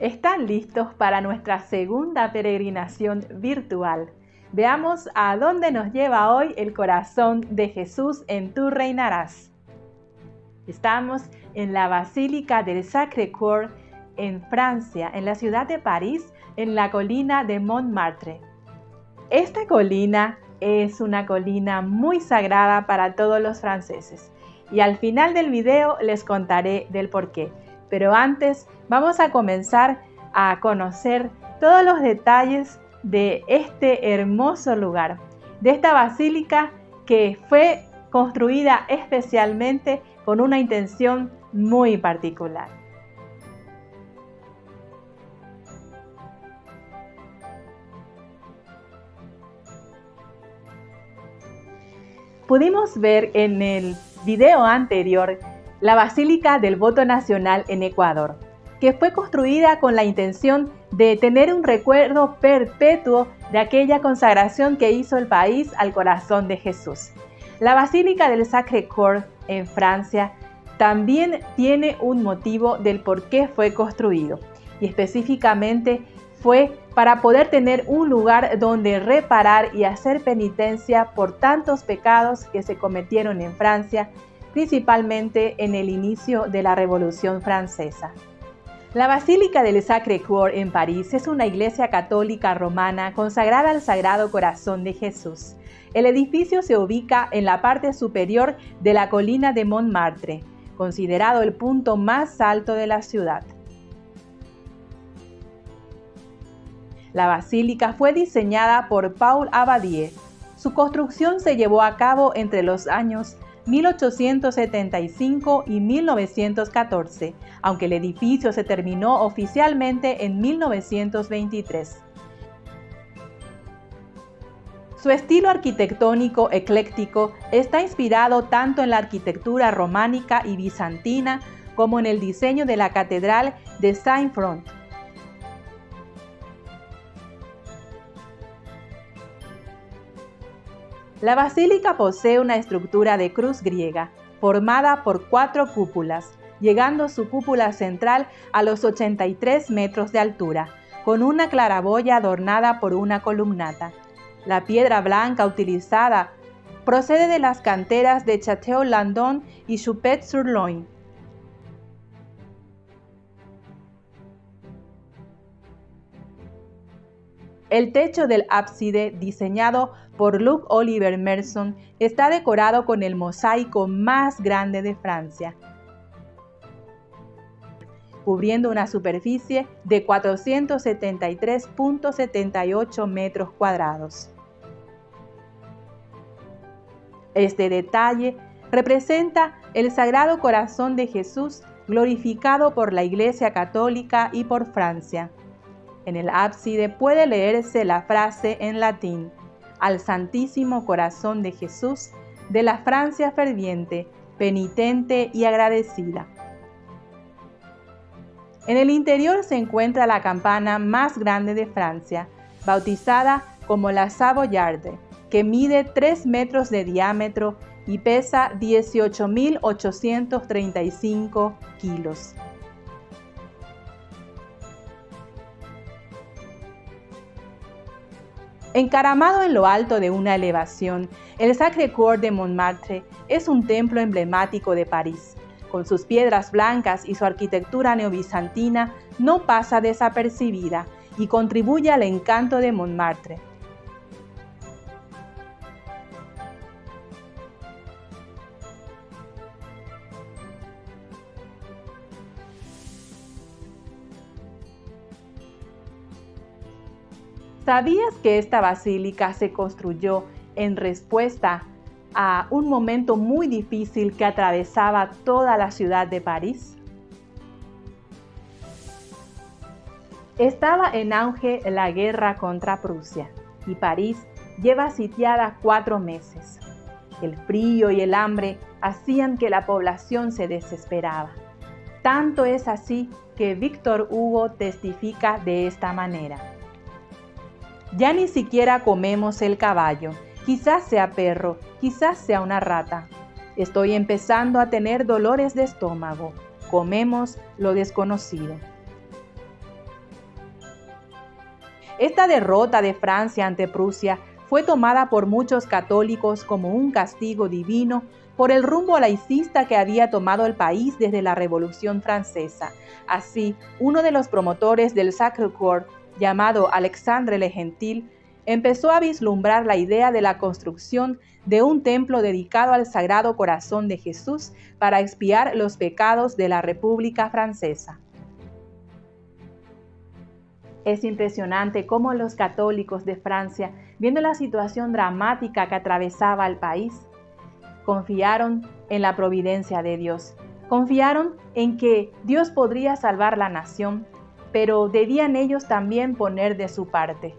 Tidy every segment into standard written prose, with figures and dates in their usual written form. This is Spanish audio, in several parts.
¿Están listos para nuestra segunda peregrinación virtual? Veamos a dónde nos lleva hoy el corazón de Jesús en Tú Reinarás. Estamos en la Basílica del Sacré-Cœur en Francia, en la ciudad de París, en la colina de Montmartre. Esta colina es una colina muy sagrada para todos los franceses y al final del video les contaré del porqué. Pero antes vamos a comenzar a conocer todos los detalles de este hermoso lugar, de esta basílica que fue construida especialmente con una intención muy particular. Pudimos ver en el video anterior la Basílica del Voto Nacional en Ecuador, que fue construida con la intención de tener un recuerdo perpetuo de aquella consagración que hizo el país al corazón de Jesús. La Basílica del Sacré-Cœur en Francia también tiene un motivo del por qué fue construido, y específicamente fue para poder tener un lugar donde reparar y hacer penitencia por tantos pecados que se cometieron en Francia, principalmente en el inicio de la Revolución Francesa. La Basílica del Sacré-Cœur en París es una iglesia católica romana consagrada al Sagrado Corazón de Jesús. El edificio se ubica en la parte superior de la colina de Montmartre, considerado el punto más alto de la ciudad. La basílica fue diseñada por Paul Abadie. Su construcción se llevó a cabo entre los años 1875 y 1914, aunque el edificio se terminó oficialmente en 1923. Su estilo arquitectónico ecléctico está inspirado tanto en la arquitectura románica y bizantina como en el diseño de la Catedral de Saint-Front. La basílica posee una estructura de cruz griega, formada por 4 cúpulas, llegando su cúpula central a los 83 metros de altura, con una claraboya adornada por una columnata. La piedra blanca utilizada procede de las canteras de Château-Landon y Choupette-sur-Loing. El techo del ábside, diseñado por Luc Oliver Merson, está decorado con el mosaico más grande de Francia, cubriendo una superficie de 473.78 metros cuadrados. Este detalle representa el Sagrado Corazón de Jesús glorificado por la Iglesia Católica y por Francia. En el ábside puede leerse la frase en latín: al Santísimo Corazón de Jesús, de la Francia ferviente, penitente y agradecida. En el interior se encuentra la campana más grande de Francia, bautizada como la Savoyarde, que mide 3 metros de diámetro y pesa 18.835 kilos. Encaramado en lo alto de una elevación, el Sacré-Cœur de Montmartre es un templo emblemático de París. Con sus piedras blancas y su arquitectura neobizantina, no pasa desapercibida y contribuye al encanto de Montmartre. ¿Sabías que esta basílica se construyó en respuesta a un momento muy difícil que atravesaba toda la ciudad de París? Estaba en auge la guerra contra Prusia y París lleva sitiada 4 meses. El frío y el hambre hacían que la población se desesperaba. Tanto es así que Víctor Hugo testifica de esta manera: ya ni siquiera comemos el caballo, quizás sea perro, quizás sea una rata. Estoy empezando a tener dolores de estómago. Comemos lo desconocido. Esta derrota de Francia ante Prusia fue tomada por muchos católicos como un castigo divino por el rumbo laicista que había tomado el país desde la Revolución Francesa. Así, uno de los promotores del Sacré-Cœur, llamado Alexandre le Gentil, empezó a vislumbrar la idea de la construcción de un templo dedicado al Sagrado Corazón de Jesús para expiar los pecados de la República Francesa. Es impresionante cómo los católicos de Francia, viendo la situación dramática que atravesaba el país, confiaron en la providencia de Dios. Confiaron en que Dios podría salvar la nación, pero debían ellos también poner de su parte.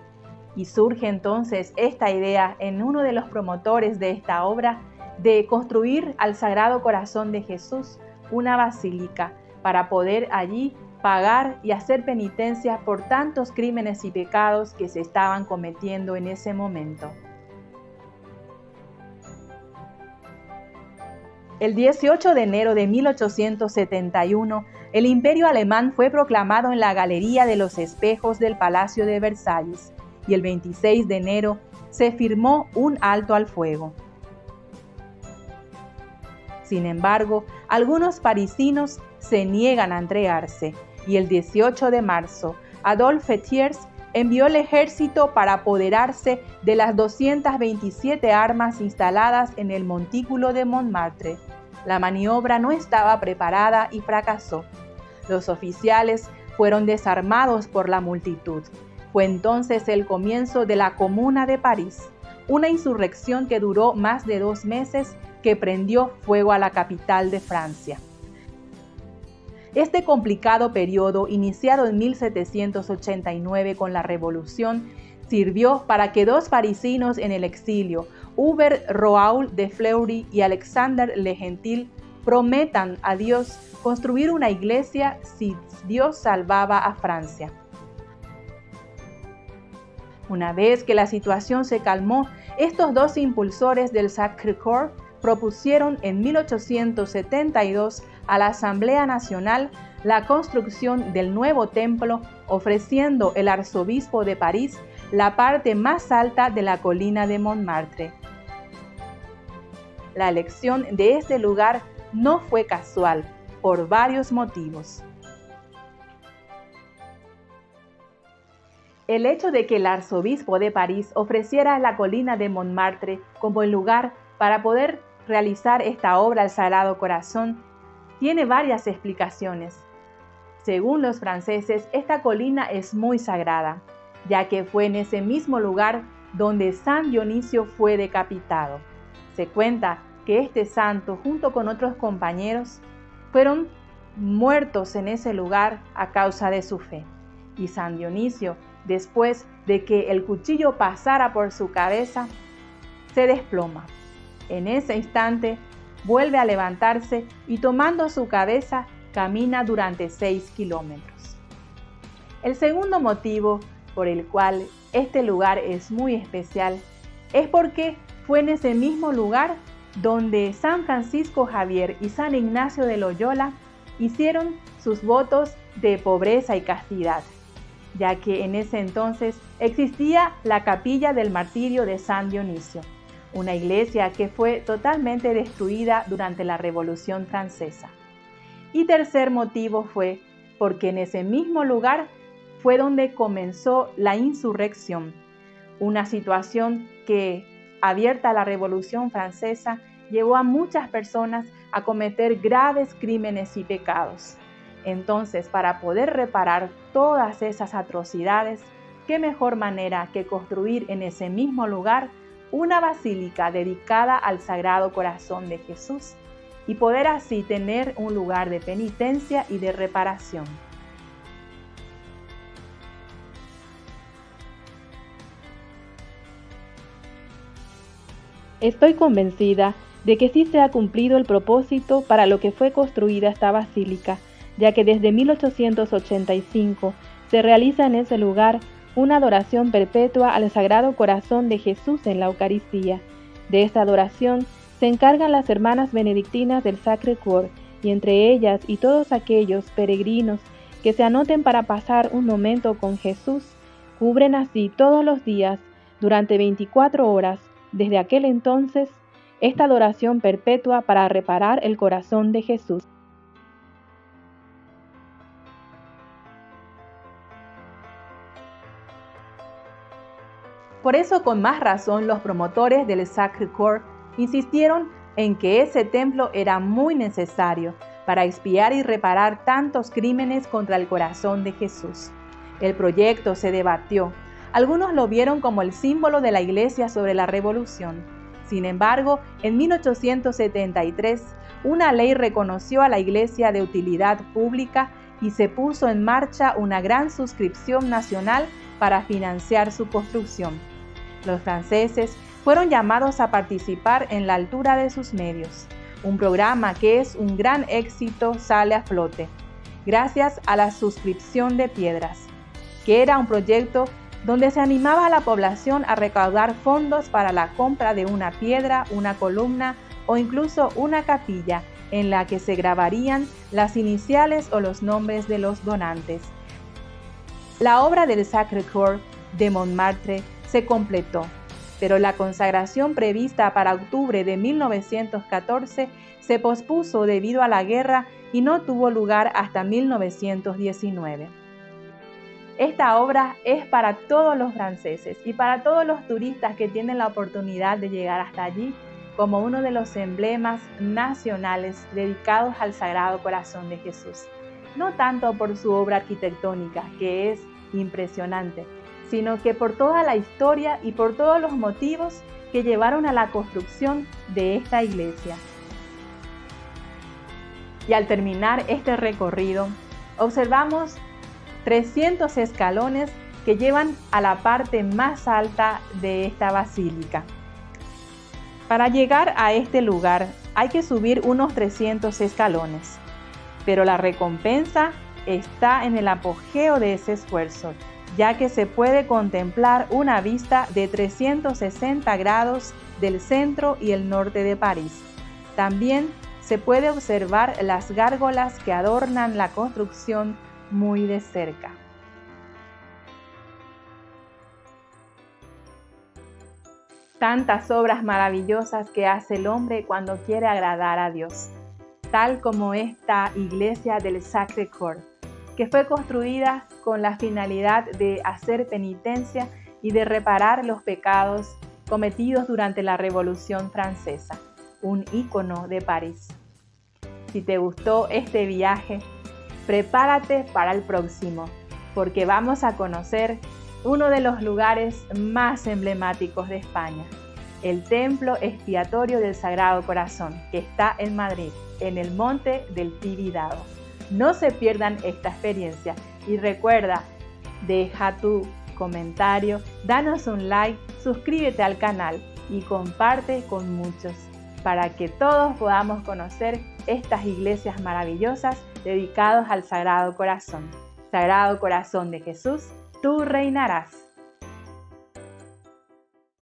Y surge entonces esta idea en uno de los promotores de esta obra de construir al Sagrado Corazón de Jesús una basílica para poder allí pagar y hacer penitencia por tantos crímenes y pecados que se estaban cometiendo en ese momento. El 18 de enero de 1871, el Imperio alemán fue proclamado en la Galería de los Espejos del Palacio de Versalles, y el 26 de enero se firmó un alto al fuego. Sin embargo, algunos parisinos se niegan a entregarse, y el 18 de marzo, Adolphe Thiers envió el ejército para apoderarse de las 227 armas instaladas en el montículo de Montmartre. La maniobra no estaba preparada y fracasó. Los oficiales fueron desarmados por la multitud. Fue entonces el comienzo de la Comuna de París, una insurrección que duró más de 2 meses, que prendió fuego a la capital de Francia. Este complicado periodo, iniciado en 1789 con la Revolución, sirvió para que 2 parisinos en el exilio, Hubert Roault de Fleury y Alexandre le Gentil, prometan a Dios construir una iglesia si Dios salvaba a Francia. Una vez que la situación se calmó, estos 2 impulsores del Sacré-Cœur propusieron en 1872 a la Asamblea Nacional la construcción del nuevo templo, ofreciendo el arzobispo de París la parte más alta de la colina de Montmartre. La elección de este lugar no fue casual, por varios motivos. El hecho de que el arzobispo de París ofreciera la colina de Montmartre como el lugar para poder realizar esta obra al Sagrado Corazón tiene varias explicaciones. Según los franceses, esta colina es muy sagrada, ya que fue en ese mismo lugar donde San Dionisio fue decapitado. Se cuenta que este santo, junto con otros compañeros, fueron muertos en ese lugar a causa de su fe. Y San Dionisio, después de que el cuchillo pasara por su cabeza, se desploma. En ese instante, vuelve a levantarse y tomando su cabeza, camina durante 6 kilómetros. El segundo motivo por el cual este lugar es muy especial es porque fue en ese mismo lugar donde San Francisco Javier y San Ignacio de Loyola hicieron sus votos de pobreza y castidad, ya que en ese entonces existía la capilla del martirio de San Dionisio, una iglesia que fue totalmente destruida durante la Revolución Francesa. Y tercer motivo fue porque en ese mismo lugar fue donde comenzó la insurrección, una situación que, abierta a la Revolución Francesa, llevó a muchas personas a cometer graves crímenes y pecados. Entonces, para poder reparar todas esas atrocidades, ¿qué mejor manera que construir en ese mismo lugar una basílica dedicada al Sagrado Corazón de Jesús y poder así tener un lugar de penitencia y de reparación? Estoy convencida de que sí se ha cumplido el propósito para lo que fue construida esta basílica, ya que desde 1885 se realiza en ese lugar una adoración perpetua al Sagrado Corazón de Jesús en la Eucaristía. De esta adoración se encargan las hermanas benedictinas del Sacré-Cœur, y entre ellas y todos aquellos peregrinos que se anoten para pasar un momento con Jesús, Cubren así todos los días, durante 24 horas, desde aquel entonces, esta adoración perpetua para reparar el corazón de Jesús. Por eso, con más razón, los promotores del Sacré-Cœur insistieron en que ese templo era muy necesario para expiar y reparar tantos crímenes contra el corazón de Jesús. El proyecto se debatió. Algunos lo vieron como el símbolo de la Iglesia sobre la Revolución. Sin embargo, en 1873, una ley reconoció a la Iglesia de utilidad pública y se puso en marcha una gran suscripción nacional para financiar su construcción. Los franceses fueron llamados a participar en la altura de sus medios. Un programa que es un gran éxito sale a flote, gracias a la suscripción de piedras, que era un proyecto donde se animaba a la población a recaudar fondos para la compra de una piedra, una columna o incluso una capilla en la que se grabarían las iniciales o los nombres de los donantes. La obra del Sacré-Cœur de Montmartre se completó, pero la consagración prevista para octubre de 1914 se pospuso debido a la guerra y no tuvo lugar hasta 1919. Esta obra es para todos los franceses y para todos los turistas que tienen la oportunidad de llegar hasta allí como uno de los emblemas nacionales dedicados al Sagrado Corazón de Jesús. No tanto por su obra arquitectónica, que es impresionante, sino que por toda la historia y por todos los motivos que llevaron a la construcción de esta iglesia. Y al terminar este recorrido, observamos 300 escalones que llevan a la parte más alta de esta basílica. Para llegar a este lugar hay que subir unos 300 escalones, pero la recompensa está en el apogeo de ese esfuerzo, ya que se puede contemplar una vista de 360 grados del centro y el norte de París. También se puede observar las gárgolas que adornan la construcción muy de cerca. Tantas obras maravillosas que hace el hombre cuando quiere agradar a Dios, tal como esta iglesia del Sacré-Cœur, que fue construida con la finalidad de hacer penitencia y de reparar los pecados cometidos durante la Revolución Francesa, un ícono de París. Si te gustó este viaje, prepárate para el próximo, porque vamos a conocer uno de los lugares más emblemáticos de España, el Templo Expiatorio del Sagrado Corazón, que está en Madrid, en el Monte del Tibidabo. No se pierdan esta experiencia y recuerda, deja tu comentario, danos un like, suscríbete al canal y comparte con muchos para que todos podamos conocer estas iglesias maravillosas dedicadas al Sagrado Corazón. Sagrado Corazón de Jesús, tú reinarás.